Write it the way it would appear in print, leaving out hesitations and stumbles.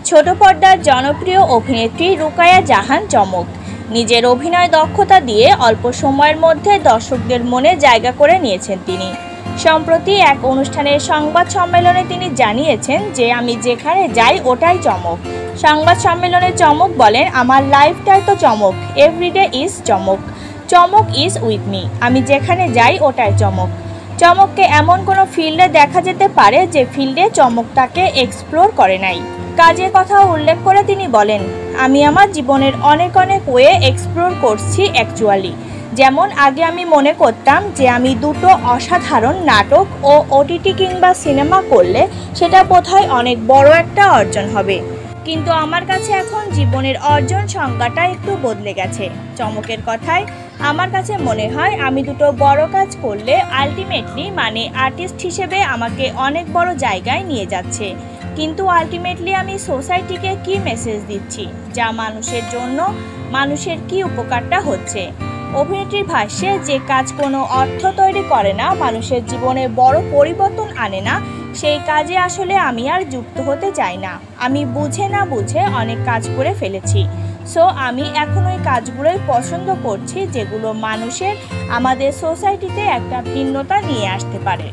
ছোট পর্দার জনপ্রিয় অভিনেত্রী রুকায়া জাহান চমক। নিজের অভিনয় দক্ষতা দিয়ে অল্প সময়ের মধ্যে দর্শকদের মনে জায়গা করে নিয়েছেন তিনি। সম্প্রতি এক অনুষ্ঠানের সংবাদ সম্মেলনে তিনি জানিয়েছেন যে আমি যেখানে যাই ওটাই চমক। সংবাদ সম্মেলনে চমক বলেন, আমার লাইফটাই তো চমক, এভরিডে ইজ চমক, চমক ইজ উইথ মি, আমি যেখানে যাই ওটাই চমক। চমককে এমন কোনো ফিল্ডে দেখা যেতে পারে যে ফিল্ডে চমকটাকে এক্সপ্লোর করে নাই। কাজের কথা উল্লেখ করে তিনি বলেন, আমি আমার জীবনের অনেক ওয়ে এক্সপ্লোর করছি অ্যাকচুয়ালি। যেমন আগে আমি মনে করতাম যে আমি দুটো অসাধারণ নাটক ও ওটিটি কিংবা সিনেমা করলে সেটা বোধহয় অনেক বড় একটা অর্জন হবে, কিন্তু আমার কাছে এখন জীবনের অর্জন সংজ্ঞাটা একটু বদলে গেছে। চমকের কথায় আমার কাছে মনে হয় আমি দুটো বড় কাজ করলে আলটিমেটলি মানে আর্টিস্ট হিসেবে আমাকে অনেক বড় জায়গায় নিয়ে যাচ্ছে, কিন্তু আলটিমেটলি আমি সোসাইটিকে কি মেসেজ দিচ্ছি, যা মানুষের জন্য মানুষের কি উপকারটা হচ্ছে। অভিনেত্রীর ভাষ্যে, যে কাজ কোনো অর্থ তৈরি করে না, মানুষের জীবনে বড় পরিবর্তন আনে না, সেই কাজে আসলে আমি আর যুক্ত হতে চাই না। আমি বুঝে না বুঝে অনেক কাজ করে ফেলেছি, সো আমি এখন ওই কাজগুলোই পছন্দ করছি যেগুলো মানুষের আমাদের সোসাইটিতে একটা ভিন্নতা নিয়ে আসতে পারে।